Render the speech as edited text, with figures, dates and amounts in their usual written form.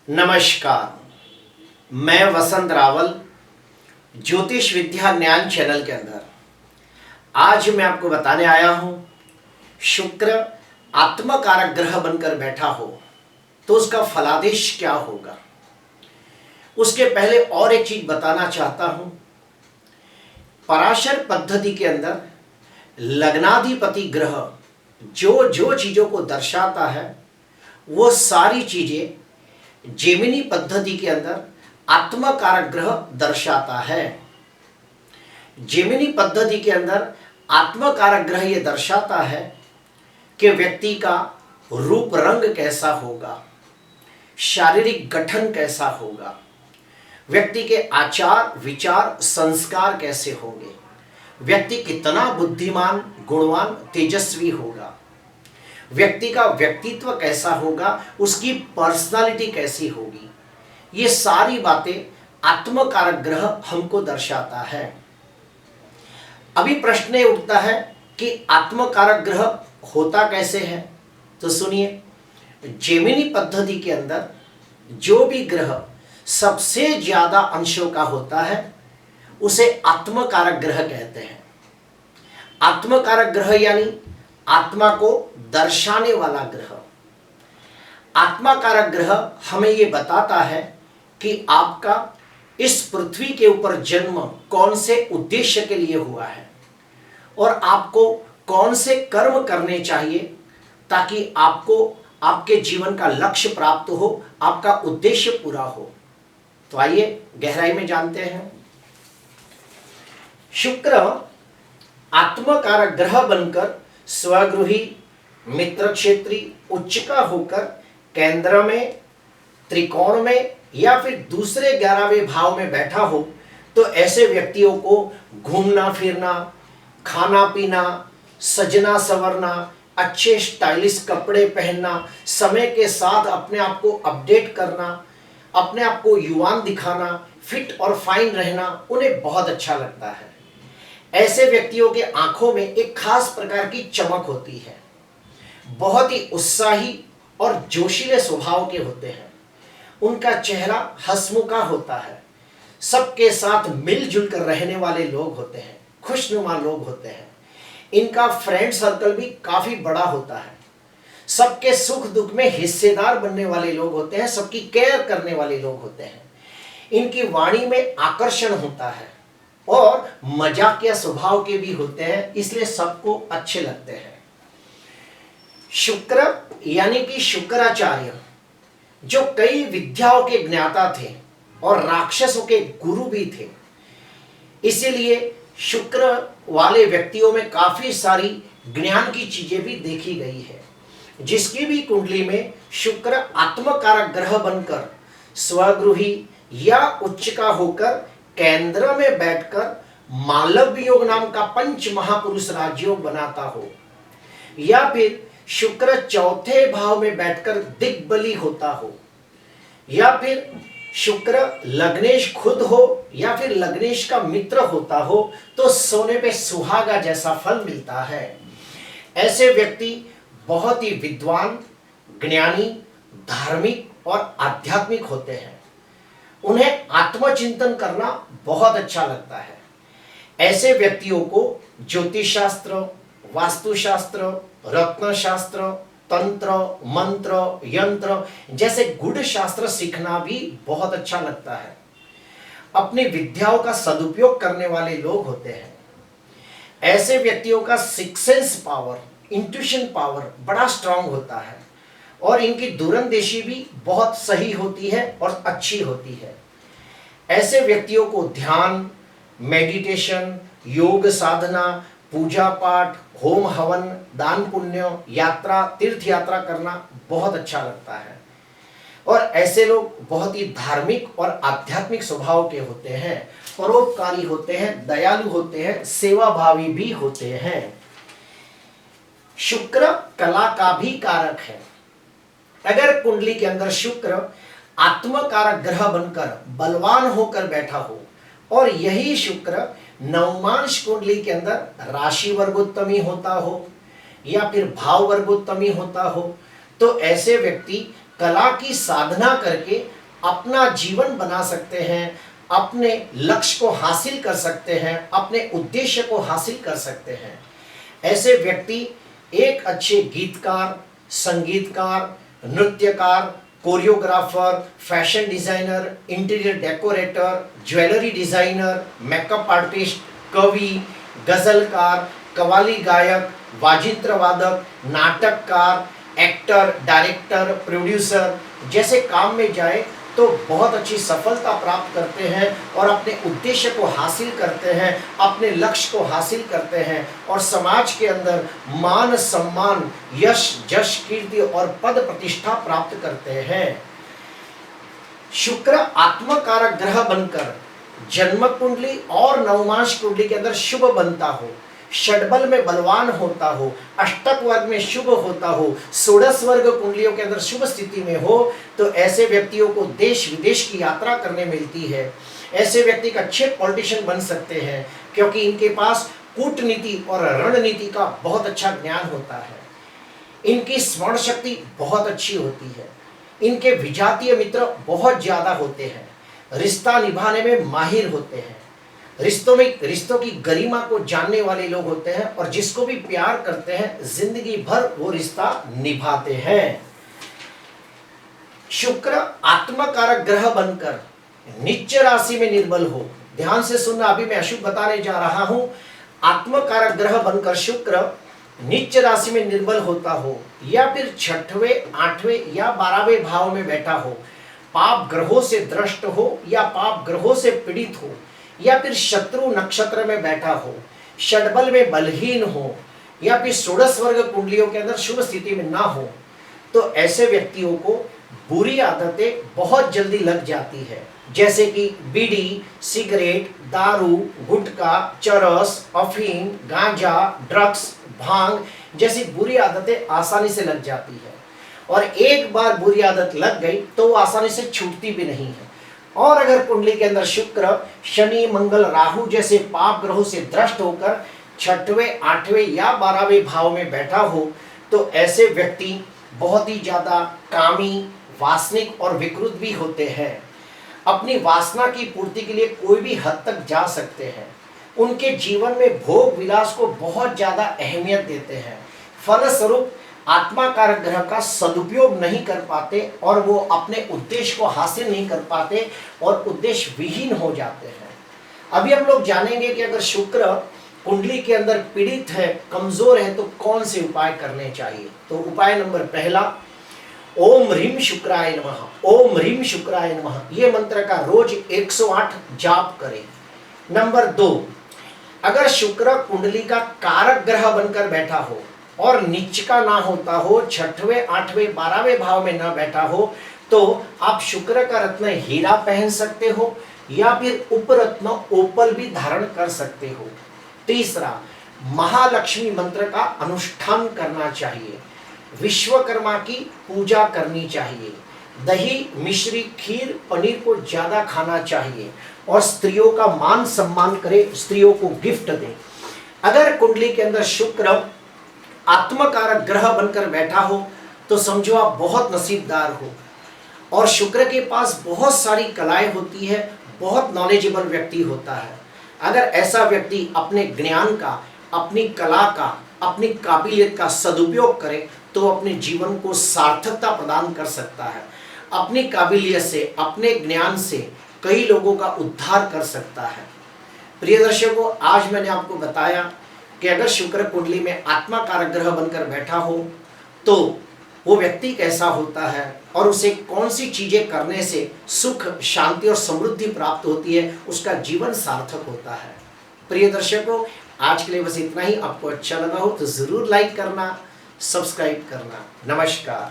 नमस्कार। मैं वसंत रावल ज्योतिष विद्या ज्ञान चैनल के अंदर आज मैं आपको बताने आया हूं, शुक्र आत्मकारक ग्रह बनकर बैठा हो तो उसका फलादेश क्या होगा। उसके पहले और एक चीज बताना चाहता हूं। पराशर पद्धति के अंदर लग्नाधिपति ग्रह जो जो चीजों को दर्शाता है वो सारी चीजें जेमिनी पद्धति के अंदर आत्मकारक ग्रह दर्शाता है। जेमिनी पद्धति के अंदर आत्मकारक ग्रह यह दर्शाता है कि व्यक्ति का रूप रंग कैसा होगा, शारीरिक गठन कैसा होगा, व्यक्ति के आचार विचार संस्कार कैसे होंगे, व्यक्ति कितना बुद्धिमान गुणवान तेजस्वी होगा, व्यक्ति का व्यक्तित्व कैसा होगा, उसकी पर्सनालिटी कैसी होगी। ये सारी बातें आत्मकारक ग्रह हमको दर्शाता है। अभी प्रश्न ये उठता है कि आत्मकारक ग्रह होता कैसे है। तो सुनिए, जेमिनी पद्धति के अंदर जो भी ग्रह सबसे ज्यादा अंशों का होता है उसे आत्मकारक ग्रह कहते हैं। आत्मकारक ग्रह यानी आत्मा को दर्शाने वाला ग्रह। आत्माकारक ग्रह हमें यह बताता है कि आपका इस पृथ्वी के ऊपर जन्म कौन से उद्देश्य के लिए हुआ है और आपको कौन से कर्म करने चाहिए ताकि आपको आपके जीवन का लक्ष्य प्राप्त हो, आपका उद्देश्य पूरा हो। तो आइए गहराई में जानते हैं। शुक्र आत्मकारक ग्रह बनकर स्वगृही मित्र क्षेत्री उच्च का होकर केंद्र में, त्रिकोण में या फिर दूसरे 11वें भाव में बैठा हो तो ऐसे व्यक्तियों को घूमना फिरना, खाना पीना, सजना संवरना, अच्छे स्टाइलिश कपड़े पहनना, समय के साथ अपने आप को अपडेट करना, अपने आप को युवान दिखाना, फिट और फाइन रहना उन्हें बहुत अच्छा लगता है। ऐसे व्यक्तियों के आंखों में एक खास प्रकार की चमक होती है, बहुत ही उत्साही और जोशीले स्वभाव के होते हैं। उनका चेहरा हंसमुखा होता है, सबके साथ मिलजुल कर रहने वाले लोग होते हैं, खुशनुमा लोग होते हैं। इनका फ्रेंड सर्कल भी काफी बड़ा होता है, सबके सुख दुख में हिस्सेदार बनने वाले लोग होते हैं, सबकी केयर करने वाले लोग होते हैं। इनकी वाणी में आकर्षण होता है और मजाकिया स्वभाव के भी होते हैं, इसलिए सबको अच्छे लगते हैं। शुक्र यानी कि शुक्राचार्य जो कई विद्याओं के ज्ञाता थे और राक्षसों के गुरु भी थे, इसीलिए शुक्र वाले व्यक्तियों में काफी सारी ज्ञान की चीजें भी देखी गई है। जिसकी भी कुंडली में शुक्र आत्मकारक ग्रह बनकर स्वगृही या उच्च का होकर केंद्र में बैठकर मालव्य योग नाम का पंच महापुरुष राजयोग बनाता हो, या फिर शुक्र चौथे भाव में बैठकर दिग्बली होता हो, या फिर शुक्र लग्नेश खुद हो या फिर लग्नेश का मित्र होता हो, तो सोने पे सुहागा जैसा फल मिलता है। ऐसे व्यक्ति बहुत ही विद्वान, ज्ञानी, धार्मिक और आध्यात्मिक होते हैं। उन्हें आत्मचिंतन करना बहुत अच्छा लगता है। ऐसे व्यक्तियों को ज्योतिष शास्त्र, वास्तुशास्त्र, रत्न शास्त्र, तंत्र, मंत्र, यंत्र जैसे गूढ़ शास्त्र सीखना भी बहुत अच्छा लगता है। अपनी विद्याओं का सदुपयोग करने वाले लोग होते हैं। ऐसे व्यक्तियों का six sense power, intuition power बड़ा स्ट्रांग होता है और इनकी दूरंदेशी भी बहुत सही होती है और अच्छी होती है। ऐसे व्यक्तियों को ध्यान, मेडिटेशन, योग साधना, पूजा पाठ, होम हवन, दान पुण्य, यात्रा, तीर्थ यात्रा करना बहुत अच्छा लगता है। और ऐसे लोग बहुत ही धार्मिक और आध्यात्मिक स्वभाव के होते हैं, परोपकारी होते हैं, दयालु होते हैं, सेवाभावी भी होते हैं। शुक्र कला का भी कारक है। अगर कुंडली के अंदर शुक्र आत्मकारक ग्रह बनकर बलवान होकर बैठा हो और यही शुक्र नवमांश कुंडली के अंदर राशि वर्गोत्तमी होता हो या फिर भाव वर्गोत्तमी होता हो, तो ऐसे व्यक्ति कला की साधना करके अपना जीवन बना सकते हैं, अपने लक्ष्य को हासिल कर सकते हैं, अपने उद्देश्य को हासिल कर सकते हैं। ऐसे व्यक्ति एक अच्छे गीतकार, संगीतकार, नृत्यकार, choreographer, fashion designer, interior decorator, jewellery designer, makeup artist, कवि, गजलकार, कव्वाली गायक, वाजिंत्र वादक, नाटककार, एक्टर, डायरेक्टर, प्रोड्यूसर जैसे काम में जाए तो बहुत अच्छी सफलता प्राप्त करते हैं और अपने उद्देश्य को हासिल करते हैं, अपने लक्ष्य को हासिल करते हैं और समाज के अंदर मान सम्मान, यश, जश, कीर्ति और पद प्रतिष्ठा प्राप्त करते हैं। शुक्र आत्मकारक ग्रह बनकर जन्म कुंडली और नवमांश कुंडली के अंदर शुभ बनता हो, षडबल में बलवान होता हो, अष्टक वर्ग में शुभ होता हो, षोडश वर्ग कुंडलियों के अंदर शुभ स्थिति में हो, तो ऐसे व्यक्तियों को देश विदेश की यात्रा करने मिलती है। ऐसे व्यक्ति का अच्छे पॉलिटिशियन बन सकते हैं क्योंकि इनके पास कूटनीति और रणनीति का बहुत अच्छा ज्ञान होता है। इनकी स्मरण शक्ति बहुत अच्छी होती है। इनके विजातीय मित्र बहुत ज्यादा होते हैं, रिश्ता निभाने में माहिर होते हैं, रिश्तों की गरिमा को जानने वाले लोग होते हैं और जिसको भी प्यार करते हैं जिंदगी भर वो रिश्ता निभाते हैं। शुक्र आत्मकारक ग्रह बनकर नीच राशि में निर्बल हो, ध्यान से सुनना, अभी मैं अशुभ बताने जा रहा हूं। आत्मकारक ग्रह बनकर शुक्र नीच राशि में निर्बल होता हो या फिर छठवें, आठवें या 12वें भाव में बैठा हो, पाप ग्रहों से द्रष्ट हो या पाप ग्रहों से पीड़ित हो या फिर शत्रु नक्षत्र में बैठा हो, षडबल में बलहीन हो या फिर षोडश वर्ग कुंडलियों के अंदर शुभ स्थिति में ना हो, तो ऐसे व्यक्तियों को बुरी आदतें बहुत जल्दी लग जाती है, जैसे कि बीड़ी, सिगरेट, दारू, गुटखा, चरस, अफीम, गांजा, ड्रग्स, भांग जैसी बुरी आदतें आसानी से लग जाती है और एक बार बुरी आदत लग गई तो वो आसानी से छूटती भी नहीं है। और अगर कुंडली के अंदर शुक्र, शनि, मंगल, राहु जैसे पाप ग्रहों से द्रष्ट होकर छठवें, आठवें या 12वें भाव में बैठा हो, तो ऐसे व्यक्ति बहुत ही ज्यादा कामी, वासनिक और विकृत भी होते हैं। अपनी वासना की पूर्ति के लिए कोई भी हद तक जा सकते हैं। उनके जीवन में भोग विलास को बहुत ज्यादा अहमियत देते हैं, फलस्वरूप आत्माकारक ग्रह का सदुपयोग नहीं कर पाते और वो अपने उद्देश्य को हासिल नहीं कर पाते और उद्देश्य विहीन हो जाते हैं। अभी हम लोग जानेंगे कि अगर शुक्र कुंडली के अंदर पीड़ित है, कमजोर है, तो कौन से उपाय करने चाहिए। तो उपाय नंबर पहला, ओम ह्रीम शुक्राय नमः, ओम ह्रीम शुक्राय नमः, ये मंत्र का रोज 108 जाप करें। नंबर 2, अगर शुक्र कुंडली का कारक ग्रह बनकर बैठा हो और नीच का ना होता हो, छठवें, आठवें, 12वें भाव में ना बैठा हो, तो आप शुक्र का रत्न हीरा पहन सकते हो या फिर उपरत्न ओपल भी धारण कर सकते हो। तीसरा, महालक्ष्मी मंत्र का अनुष्ठान करना चाहिए, विश्वकर्मा की पूजा करनी चाहिए, दही, मिश्री, खीर, पनीर को ज्यादा खाना चाहिए और स्त्रियों का मान सम्मान करें, स्त्रियों को गिफ्ट दें। अगर कुंडली के अंदर शुक्र आत्मकारक ग्रह बनकर बैठा हो तो समझो आप बहुत नसीबदार हो और शुक्र के पास बहुत सारी कलाएं होती है, बहुत नॉलेजेबल व्यक्ति होता है। अगर ऐसा व्यक्ति अपने ज्ञान का, अपनी कला का, अपनी काबिलियत का सदुपयोग करे तो अपने जीवन को सार्थकता प्रदान कर सकता है। अपनी काबिलियत से, अपने ज्ञान से कई लोगों का उद्धार कर सकता है। प्रिय दर्शकों, आज मैंने आपको बताया कि अगर शुक्र कुंडली में आत्माकारक ग्रह बनकर बैठा हो तो वो व्यक्ति कैसा होता है और उसे कौन सी चीजें करने से सुख, शांति और समृद्धि प्राप्त होती है, उसका जीवन सार्थक होता है। प्रिय दर्शकों, आज के लिए बस इतना ही। आपको अच्छा लगा हो तो जरूर लाइक करना, सब्सक्राइब करना। नमस्कार।